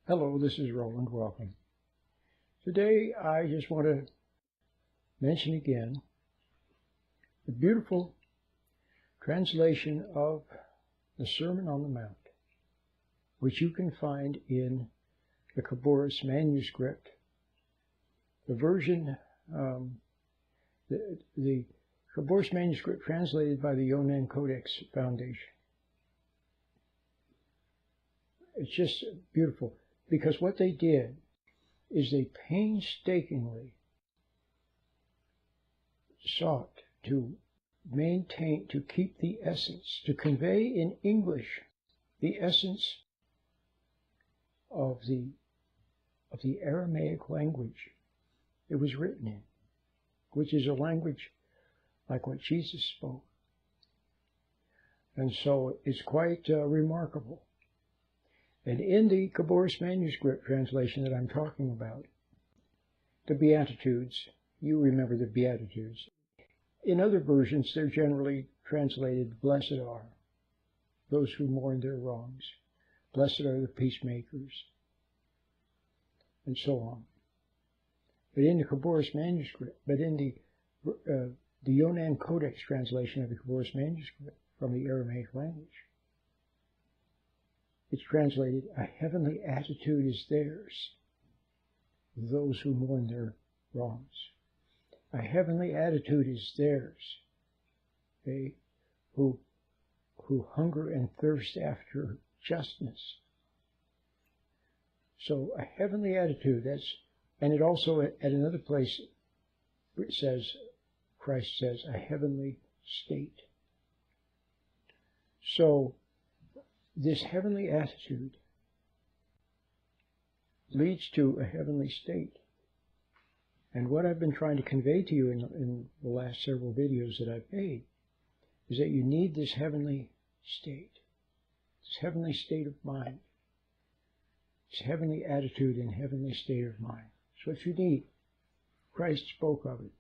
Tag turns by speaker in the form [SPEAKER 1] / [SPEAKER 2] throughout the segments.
[SPEAKER 1] Hello, this is Roland. Welcome. Today I just want to mention again the beautiful translation of the Sermon on the Mount, which you can find in the Khabouris manuscript. The version, the Khabouris manuscript translated by the Roland Codex Foundation. It's just beautiful. Because what they did is they painstakingly sought to maintain, to keep the essence, to convey in English the essence of the Aramaic language it was written in, which is a language like what Jesus spoke. And so it's quite remarkable. And in the Khabouris manuscript translation that I'm talking about, the Beatitudes, you remember the Beatitudes. In other versions, they're generally translated, blessed are those who mourn their wrongs. Blessed are the peacemakers, and so on. But in the Khabouris manuscript, but in the Roland Codex translation of the Khabouris manuscript from the Aramaic language, it's translated, a heavenly attitude is theirs, those who mourn their wrongs. A heavenly attitude is theirs, they who hunger and thirst after justness. So a heavenly attitude, and it also at another place it says, Christ says, a heavenly state. So this heavenly attitude leads to a heavenly state. And what I've been trying to convey to you in the last several videos that I've made is that you need this heavenly state of mind, this heavenly attitude and heavenly state of mind. It's what you need. Christ spoke of it.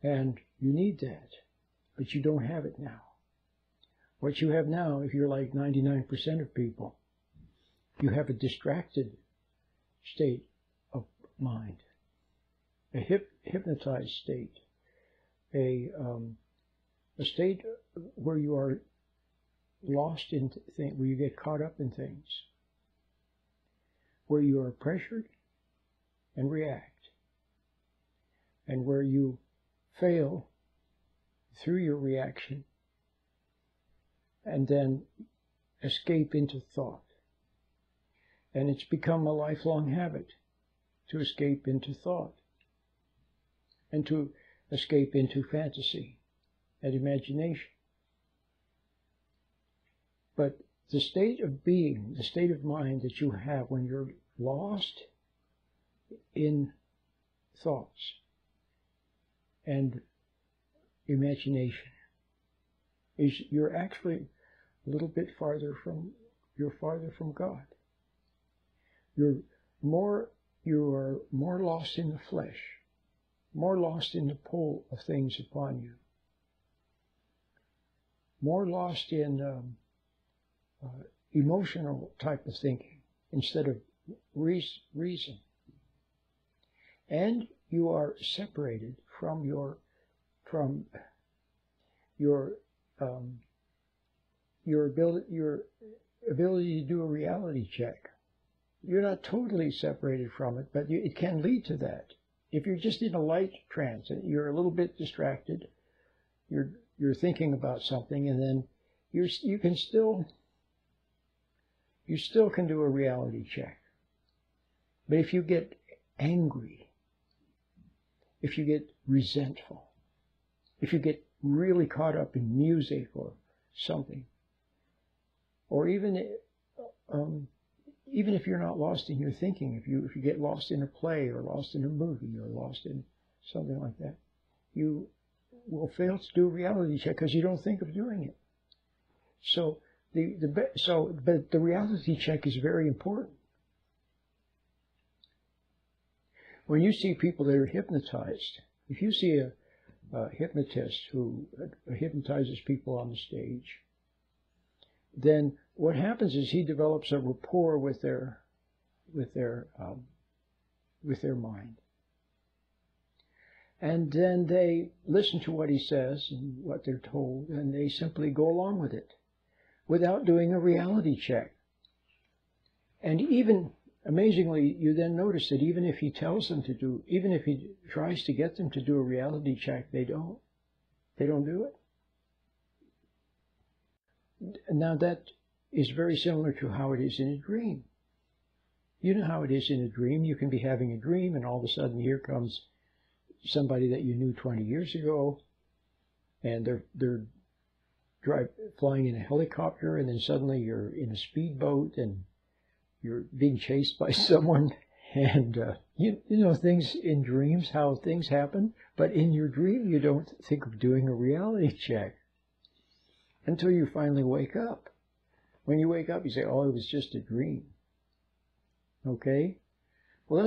[SPEAKER 1] And you need that, but you don't have it now. What you have now, if you're like 99% of people, you have a distracted state of mind, a hypnotized state, a state where you are lost in things, where you get caught up in things, where you are pressured and react, and where you fail through your reaction and then escape into thought. And it's become a lifelong habit to escape into thought and to escape into fantasy and imagination. But the state of being, the state of mind that you have when you're lost in thoughts and imagination is you're actually a little bit farther from God. You are more lost in the flesh, more lost in the pull of things upon you, more lost in emotional type of thinking instead of reason. And you are separated from your ability to do a reality check. You're not totally separated from it, but it can lead to that. If you're just in a light trance and you're a little bit distracted, you're thinking about something, and then you still can do a reality check. But if you get angry, if you get resentful, if you get really caught up in music or something, or even if you're not lost in your thinking, if you get lost in a play or lost in a movie or lost in something like that, you will fail to do a reality check because you don't think of doing it. So but the reality check is very important. When you see people that are hypnotized, if you see a hypnotist who hypnotizes people on the stage, then what happens is he develops a rapport with their mind. And then they listen to what he says and what they're told, and they simply go along with it without doing a reality check. And even, amazingly, you then notice that even if he tells them to do, even if he tries to get them to do a reality check, they don't. They don't do it. Now that is very similar to how it is in a dream. You know how it is in a dream. You can be having a dream, and all of a sudden here comes somebody that you knew 20 years ago, and they're flying in a helicopter, and then suddenly you're in a speedboat, and you're being chased by someone, and you know things in dreams, how things happen, but in your dream you don't think of doing a reality check until you finally wake up. When you wake up, you say, oh, it was just a dream. Okay? Well,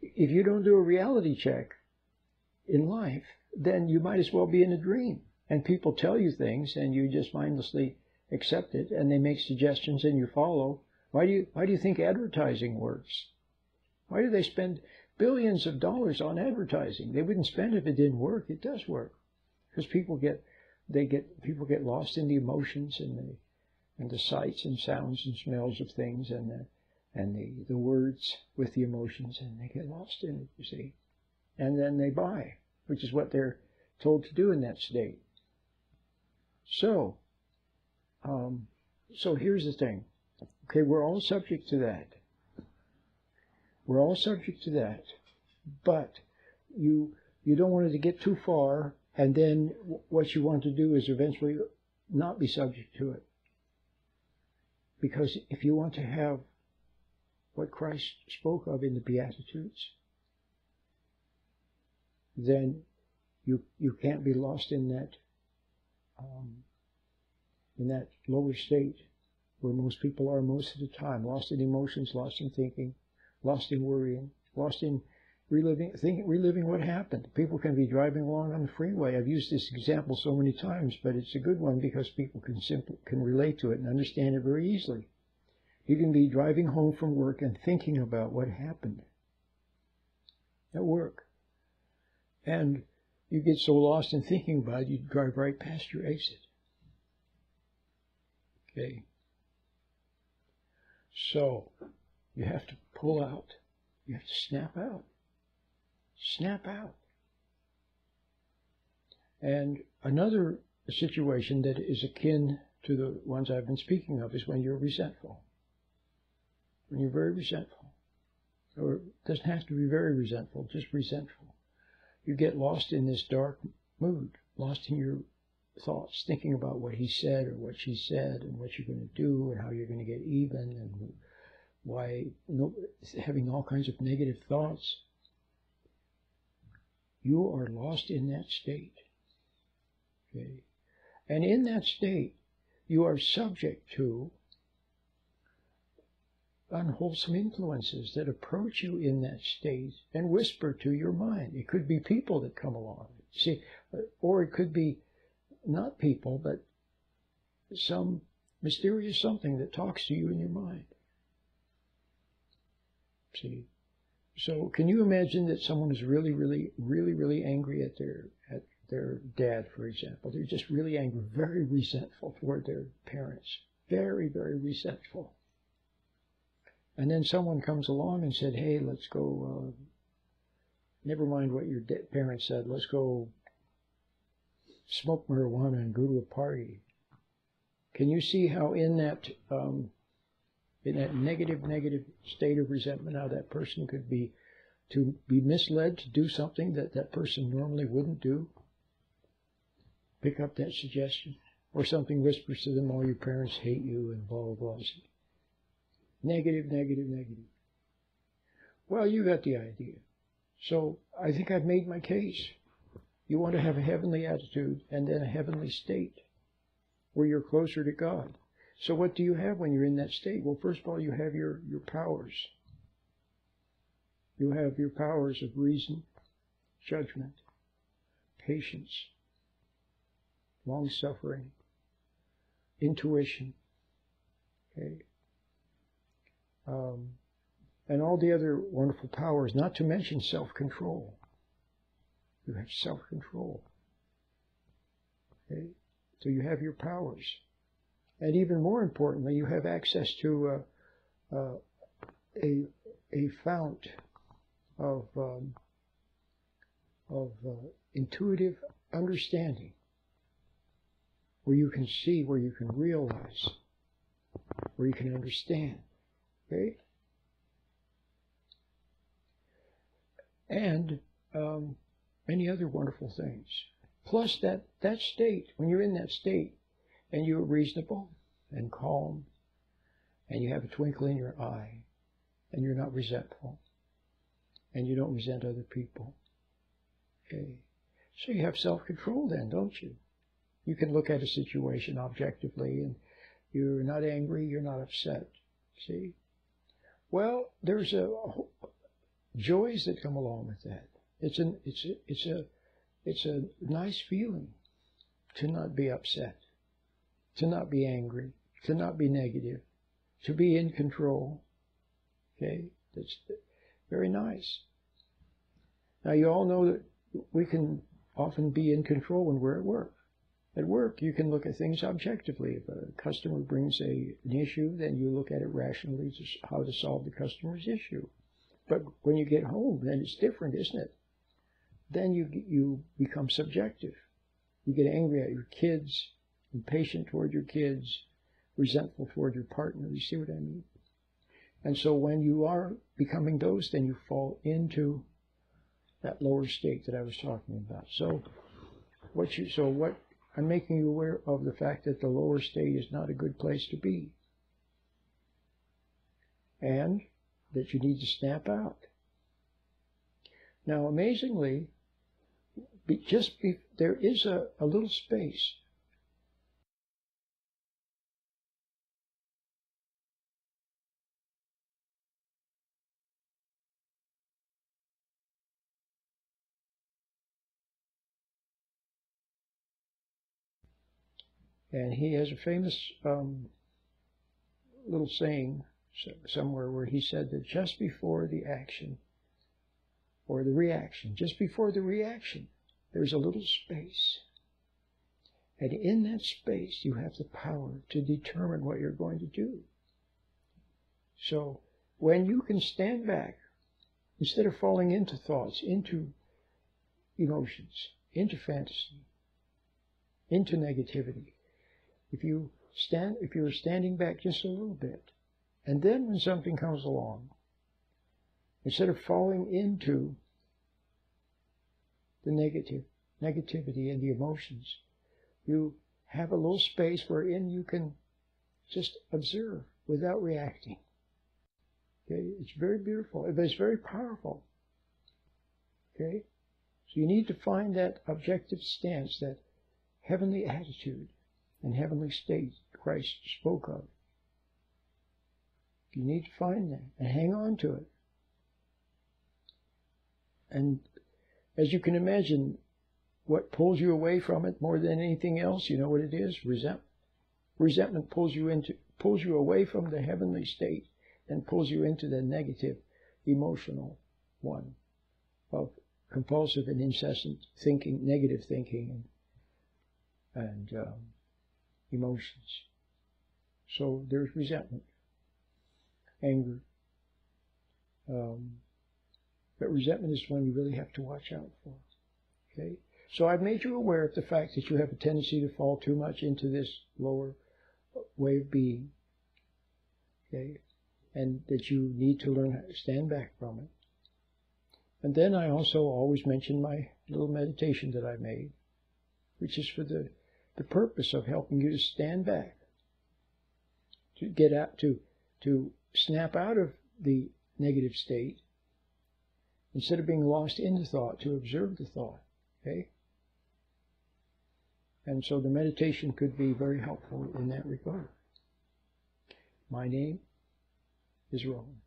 [SPEAKER 1] if you don't do a reality check in life, then you might as well be in a dream. And people tell you things, and you just mindlessly accept it, and they make suggestions, and you follow. Why do you think advertising works? Why do they spend billions of dollars on advertising? They wouldn't spend it if it didn't work. It does work, because people get lost in the emotions and the sights and sounds and smells of things and the words with the emotions, and they get lost in it. You see, and then they buy, which is what they're told to do in that state. So here's the thing. Okay, we're all subject to that. We're all subject to that. But you don't want it to get too far, and then what you want to do is eventually not be subject to it. Because if you want to have what Christ spoke of in the Beatitudes, then you can't be lost in that lower state where most people are most of the time, lost in emotions, lost in thinking, lost in worrying, lost in reliving what happened. People can be driving along on the freeway. I've used this example so many times, but it's a good one because people can relate to it and understand it very easily. You can be driving home from work and thinking about what happened at work. And you get so lost in thinking about it, you drive right past your exit. Okay. So, you have to pull out. You have to snap out. Snap out. And another situation that is akin to the ones I've been speaking of is when you're resentful. When you're very resentful. Or it doesn't have to be very resentful, just resentful. You get lost in this dark mood, lost in your thoughts, thinking about what he said or what she said and what you're going to do and how you're going to get even and why, having all kinds of negative thoughts. You are lost in that state. Okay? And in that state, you are subject to unwholesome influences that approach you in that state and whisper to your mind. It could be people that come along. See, or it could be not people, but some mysterious something that talks to you in your mind. See? So can you imagine that someone is really, really, really, really angry at their dad, for example? They're just really angry, very resentful toward their parents. Very, very resentful. And then someone comes along and said, hey, let's go, never mind what your parents said, let's go smoke marijuana and go to a party. Can you see how in that negative state of resentment, how that person could be misled to do something that that person normally wouldn't do? Pick up that suggestion. Or something whispers to them, oh, your parents hate you and blah, blah, blah. Negative. Well, you got the idea. So I think I've made my case. You want to have a heavenly attitude and then a heavenly state where you're closer to God. So what do you have when you're in that state? Well, first of all, you have your powers. You have your powers of reason, judgment, patience, long-suffering, intuition, Okay. And all the other wonderful powers, not to mention self-control. You have self-control. Okay? So you have your powers. And even more importantly, you have access to a fount of intuitive understanding, where you can see, where you can realize, where you can understand. Okay? And many other wonderful things. Plus that state, when you're in that state, and you're reasonable and calm, and you have a twinkle in your eye, and you're not resentful, and you don't resent other people. Okay? So you have self-control then, don't you? You can look at a situation objectively, and you're not angry, you're not upset. See? Well, there's joys that come along with that. It's a nice feeling to not be upset, to not be angry, to not be negative, to be in control. Okay? That's very nice. Now you all know that we can often be in control when we're at work. At work, you can look at things objectively. If a customer brings an issue, then you look at it rationally, how to solve the customer's issue. But when you get home, then it's different, isn't it? Then you become subjective. You get angry at your kids, impatient toward your kids, resentful toward your partner. You see what I mean? And so when you are becoming those, then you fall into that lower state that I was talking about. So what I'm making you aware of the fact that the lower state is not a good place to be, and that you need to snap out. Now, amazingly, there is a little space. And he has a famous little saying somewhere where he said that just before the action, or the reaction, just before the reaction, there's a little space. And in that space, you have the power to determine what you're going to do. So when you can stand back, instead of falling into thoughts, into emotions, into fantasy, into negativity, if you're standing back just a little bit, and then when something comes along, instead of falling into the negativity and the emotions, you have a little space wherein you can just observe without reacting. Okay? It's very beautiful, but it's very powerful. Okay? So you need to find that objective stance, that heavenly attitude and heavenly state Christ spoke of. You need to find that and hang on to it. And as you can imagine, what pulls you away from it more than anything else, you know what it is? Resentment. Resentment pulls you away from the heavenly state and pulls you into the negative, emotional one of compulsive and incessant thinking, negative thinking, and emotions. So there's resentment, anger. But resentment is one you really have to watch out for. Okay? So I've made you aware of the fact that you have a tendency to fall too much into this lower way of being. Okay? And that you need to learn how to stand back from it. And then I also always mention my little meditation that I made, which is for the purpose of helping you to stand back, to get out, to snap out of the negative state, instead of being lost into thought, to observe the thought. Okay? And so the meditation could be very helpful in that regard. My name is Roland.